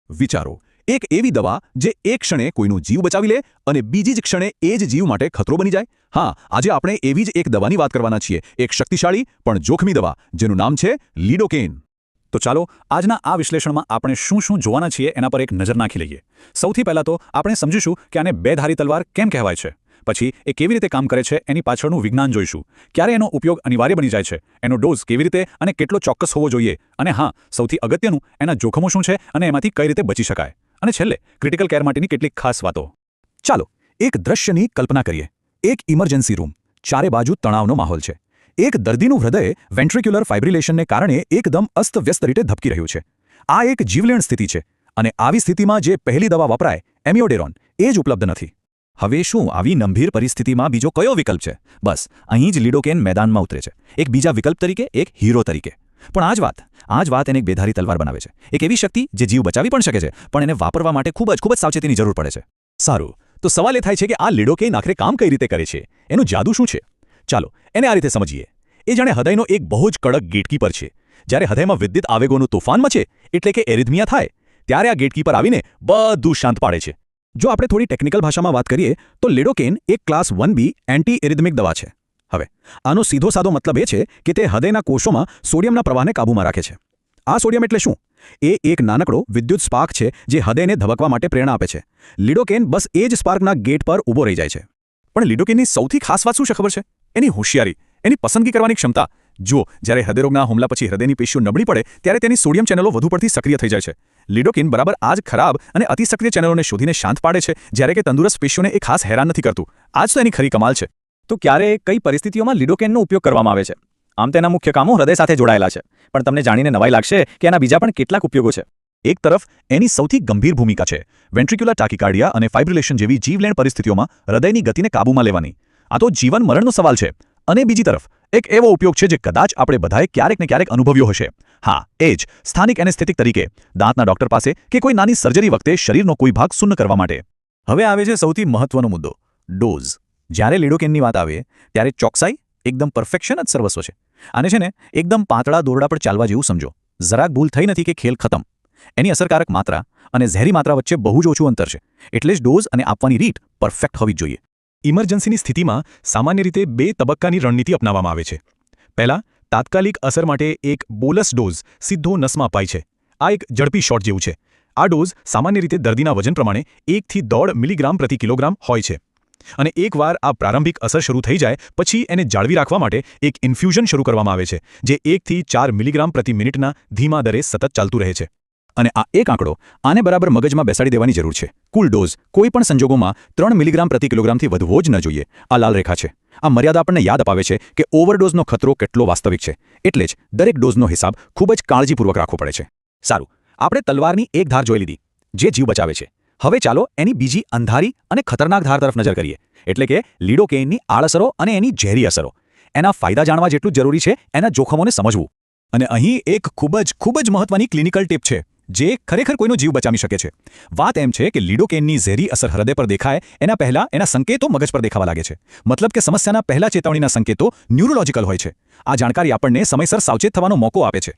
વિચારો, એક એવી દવા જે એક ક્ષણે કોઈનું જીવ બચાવી લે અને બીજી જ ક્ષણે એ જ જીવ માટે ખતરો બની જાય. હા, આજે આપણે એવી જ એક દવાની વાત કરવાના છીએ, એક શક્તિશાળી પણ જોખમી દવા જેનું નામ છે લિડોકેન. તો ચાલો આજના આ વિશ્લેષણમાં આપણે શું શું જોવાના છીએ એના પર એક નજર નાખી લઈએ. સૌથી પહેલાં તો આપણે સમજીશું કે આને બેધારી તલવાર કેમ કહેવાય છે. પછી એ કેવી રીતે કામ કરે છે એની પાછળનું વિજ્ઞાન જોઈશું. ક્યારે એનો ઉપયોગ અનિવાર્ય બની જાય છે, એનો ડોઝ કેવી રીતે અને કેટલો ચોક્કસ હોવો જોઈએ, અને હા, સૌથી અગત્યનું એના જોખમો શું છે અને એમાંથી કઈ રીતે બચી શકાય. અને છેલ્લે ક્રિટિકલ કેર માટેની કેટલીક ખાસ વાતો. ચાલો એક દ્રશ્યની કલ્પના કરીએ. એક ઇમરજન્સી રૂમ, ચારે બાજુ તણાવનો માહોલ છે. એક દર્દીનું હૃદય વેન્ટ્રિક્યુલર ફાઇબ્રિલેશનને કારણે એકદમ અસ્તવ્યસ્ત રીતે ધબકી રહ્યું છે. આ એક જીવલેણ સ્થિતિ છે અને આવી સ્થિતિમાં જે પહેલી દવા વપરાય, એમિયોડેરોન, એ જ ઉપલબ્ધ નથી. હવે શું આવી ગંભીર પરિસ્થિતિમાં બીજો કયો વિકલ્પ છે? બસ અહીં જ લિડોકેન મેદાનમાં ઉતરે છે, એક બીજા વિકલ્પ તરીકે, એક હીરો તરીકે. પણ આ જ વાત એને એક બેધારી તલવાર બનાવે છે. એક એવી શક્તિ જે જીવ બચાવી પણ શકે છે, પણ એને વાપરવા માટે ખૂબ જ સાવચેતીની જરૂર પડે છે. સારું, તો સવાલ એ થાય છે કે આ લિડોકેન આખરે કામ કઈ રીતે કરે છે? એનું જાદુ શું છે? ચાલો એને આ રીતે સમજીએ. એ જાણે હૃદયનો એક બહુ જ કડક ગેટકીપર છે. જ્યારે હૃદયમાં વિદ્યુત આવેગોનું તોફાન મચે, એટલે કે એરિધમિયા થાય, ત્યારે આ ગેટકીપર આવીને બધું શાંત પાડે છે. જો આપણે થોડી ટેકનિકલ ભાષામાં વાત કરીએ તો લિડોકેન એક ક્લાસ 1B એન્ટી એરિધમિક દવા છે. હવે આનો સીધો સાદો મતલબ એ છે કે તે હૃદયના કોષોમાં સોડિયમના પ્રવાહને કાબૂમાં રાખે છે. આ સોડિયમ એટલે શું? એ એક નાનકડો વિદ્યુત સ્પાર્ક છે જે હૃદયને ધબકવા માટે પ્રેરણા આપે છે. લિડોકેન બસ એ જ સ્પાર્કના ગેટ પર ઊભો રહી જાય છે. પણ લિડોકેનની સૌથી ખાસ વાત શું છે ખબર છે? એની હોશિયારી, એની પસંદગી કરવાની ક્ષમતા. જો જ્યારે હૃદયરોગના હુમલા પછી હૃદયની પેશીઓ નબળી પડે ત્યારે તેની સોડિયમ ચેનલો વધુ પડતી સક્રિય થઈ જાય છે. લિડોકેન બરાબર આ જ ખરાબ અને અતિસક્રિય ચેનલોને શોધીને શાંત પાડે છે, જ્યારે કે તંદુરસ્ત પેશીઓને એ ખાસ હેરાન નથી કરતું. આ જ તો એની ખરી કમાલ છે. તો ક્યારે કઈ પરિસ્થિતિઓમાં લિડોકેનનો ઉપયોગ કરવામાં આવે છે? આમ તેના મુખ્ય કામો હૃદય સાથે જોડાયેલા છે, પણ તમને જાણીને નવાઈ લાગશે કે એના બીજા પણ કેટલાક ઉપયોગો છે. એક તરફ એની સૌથી ગંભીર ભૂમિકા છે વેન્ટ્રિક્યુલર ટાકીકાર્ડિયા અને ફાઇબ્રિલેશન જેવી જીવલેણ પરિસ્થિતિઓમાં હૃદયની ગતિને કાબૂમાં લેવાની. આ તો જીવન મરણનો સવાલ છે. અને બીજી તરફ એક એવો ઉપયોગ છે જે કદાચ આપણે બધાએ ક્યારેક ને ક્યારેક અનુભવ્યો હશે. હા, એ જ સ્થાનિક એનેસ્થેટિક તરીકે, દાંતના ડોક્ટર પાસે કે કોઈ નાની સર્જરી વખતે શરીરનો કોઈ ભાગ શૂન્ય કરવા માટે. હવે આવે છે સૌથી મહત્વનો મુદ્દો, ડોઝ. જ્યારે લિડોકેનની વાત આવે ત્યારે ચોકસાઈ, એકદમ પરફેક્શન જ સર્વસ્વ છે. આને છે ને એકદમ પાતળા દોરડા પર ચાલવા જેવું સમજો. જરાક ભૂલ થઈ નથી કે ખેલ ખતમ. એની અસરકારક માત્રા અને ઝેરી માત્રા વચ્ચે બહુ જ ઓછું અંતર છે. એટલે જ ડોઝ અને આપવાની રીત પરફેક્ટ હોવી જ જોઈએ. ઇમરજન્સીની સ્થિતિમાં સામાન્ય રીતે 2 તબક્કાની રણનીતિ અપનાવવામાં આવે છે. પહેલા, તાત્કાલિક અસર માટે એક બોલસ ડોઝ સીધો નસમાં અપાય છે. આ એક ઝડપી શોટ જેવું છે. આ ડોઝ સામાન્ય રીતે દર્દીના વજન પ્રમાણે 1 થી 1.5 મિલીગ્રામ પ્રતિ કિલોગ્રામ હોય છે. અને એકવાર આ પ્રારંભિક અસર શરૂ થઈ જાય પછી એને જાળવી રાખવા માટે એક ઇન્ફ્યુઝન શરૂ કરવામાં આવે છે, જે 1 થી 4 મિલીગ્રામ પ્રતિ મિનિટના ધીમા દરે સતત ચાલતું રહે છે. અને આ એક આંકડો આને બરાબર મગજમાં બેસાડી દેવાની જરૂર છે. કુલ ડોઝ કોઈ પણ સંજોગોમાં 3 મિલીગ્રામ પ્રતિ કિલોગ્રામથી વધવો જ ન જોઈએ. આ લાલ રેખા છે. આ મર્યાદા આપણને યાદ અપાવે છે કે ઓવરડોઝનો ખતરો કેટલો વાસ્તવિક છે. એટલે જ દરેક ડોઝનો હિસાબ ખૂબ જ કાળજીપૂર્વક રાખવો પડે છે. સારું, આપણે તલવારની એક ધાર જોઈ લીધી, જે જીવ બચાવે છે. હવે ચાલો એની બીજી અંધારી અને ખતરનાક ધાર તરફ નજર કરીએ, એટલે કે લિડોકેનની આડઅસરો અને એની ઝેરી અસરો. એના ફાયદા જાણવા જેટલું જરૂરી છે એના જોખમોને સમજવું. અને અહીં એક ખૂબ જ મહત્વની ક્લિનિકલ ટિપ છે જે ખરેખર કોઈનો જીવ બચાવી શકે છે. વાત એમ છે કે લિડોકેનની ઝેરી અસર હૃદય પર દેખાય એના પહેલા એના સંકેતો મગજ પર દેખાવા લાગે છે. મતલબ કે સમસ્યાના પહેલા ચેતવણીના સંકેતો ન્યુરોલોજિકલ હોય છે. આ જાણકારી આપણને સમયસર સાવચેત થવાનો મોકો આપે છે.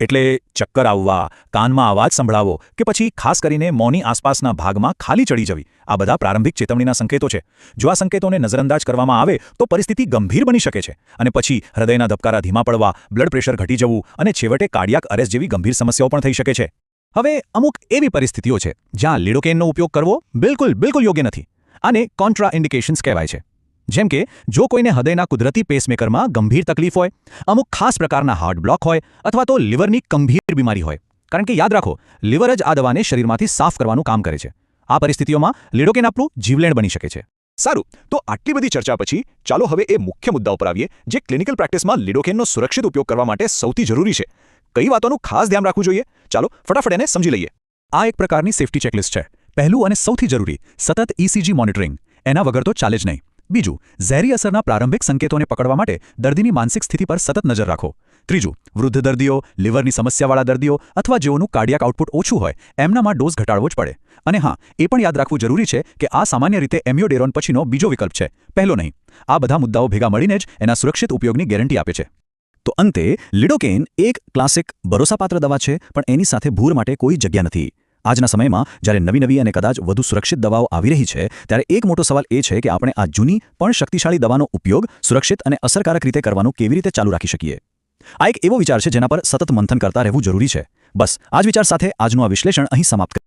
એટલે ચક્કર આવવા, કાનમાં અવાજ સંભળાવો કે પછી ખાસ કરીને મોંની આસપાસના ભાગમાં ખાલી ચડી જવી, આ બધા પ્રારંભિક ચેતવણીના સંકેતો છે. જો આ સંકેતોને નજરઅંદાજ કરવામાં આવે તો પરિસ્થિતિ ગંભીર બની શકે છે અને પછી હૃદયના ધબકારા ધીમા પડવા, બ્લડ પ્રેશર ઘટી જવું અને છેવટે કાર્ડિયાક અરેસ્ટ જેવી ગંભીર સમસ્યાઓ પણ થઈ શકે છે. હવે અમુક એવી પરિસ્થિતિઓ છે જ્યાં લિડોકેનનો ઉપયોગ કરવો બિલકુલ યોગ્ય નથી. આને કોન્ટ્રા ઇન્ડિકેશન્સ કહેવાય છે. જેમ કે જો કોઈને હૃદયના કુદરતી પેસમેકરમાં ગંભીર તકલીફ હોય, અમુક ખાસ પ્રકારના હાર્ટ બ્લોક હોય અથવા તો લિવરની ગંભીર બીમારી હોય. કારણ કે યાદ રાખો, લિવર જ આ દવાને શરીરમાંથી સાફ કરવાનું કામ કરે છે. આ પરિસ્થિતિઓમાં લિડોકેન આપણું જીવલેણ બની શકે છે. સારું, તો આટલી બધી ચર્ચા પછી ચાલો હવે એ મુખ્ય મુદ્દા ઉપર આવીએ જે ક્લિનિકલ પ્રેક્ટિસમાં લિડોકેનનો સુરક્ષિત ઉપયોગ કરવા માટે સૌથી જરૂરી છે. કઈ વાતોનું ખાસ ધ્યાન રાખવું જોઈએ? ચાલો ફટાફટ એને સમજી લઈએ. આ એક પ્રકારની સેફ્ટી ચેકલિસ્ટ છે. પહેલું અને સૌથી જરૂરી, સતત ECG મોનિટરિંગ. એના વગર તો ચાલે જ નહીં. બીજું, ઝેરી અસરના પ્રારંભિક સંકેતોને પકડવા માટે દર્દીની માનસિક સ્થિતિ પર સતત નજર રાખો. ત્રીજું, વૃદ્ધ દર્દીઓ, લિવરની સમસ્યાવાળા દર્દીઓ અથવા જેઓનું કાર્ડિયાક આઉટપુટ ઓછું હોય એમનામાં ડોઝ ઘટાડવો જ પડે. અને હા, એ પણ યાદ રાખવું જરૂરી છે કે આ સામાન્ય રીતે એમિયોડેરોન પછીનો બીજો વિકલ્પ છે, પહેલો નહીં. આ બધા મુદ્દાઓ ભેગા મળીને જ એના સુરક્ષિત ઉપયોગની ગેરંટી આપે છે. તો અંતે લિડોકેન એક ક્લાસિક ભરોસાપાત્ર દવા છે, પણ એની સાથે ભૂર માટે કોઈ જગ્યા નથી. આજના સમયમાં જ્યારે નવી અને કદાચ વધુ સુરક્ષિત દવાઓ આવી રહી છે ત્યારે એક મોટો સવાલ એ છે કે આપણે આ જૂની પણ શક્તિશાળી દવાનો ઉપયોગ સુરક્ષિત અને અસરકારક રીતે કરવાનું કેવી રીતે ચાલુ રાખી શકીએ. આ એક એવો વિચાર છે જેના પર સતત મંથન કરતા રહેવું જરૂરી છે. બસ આ જ વિચાર સાથે આજનું આ વિશ્લેષણ અહીં સમાપ્ત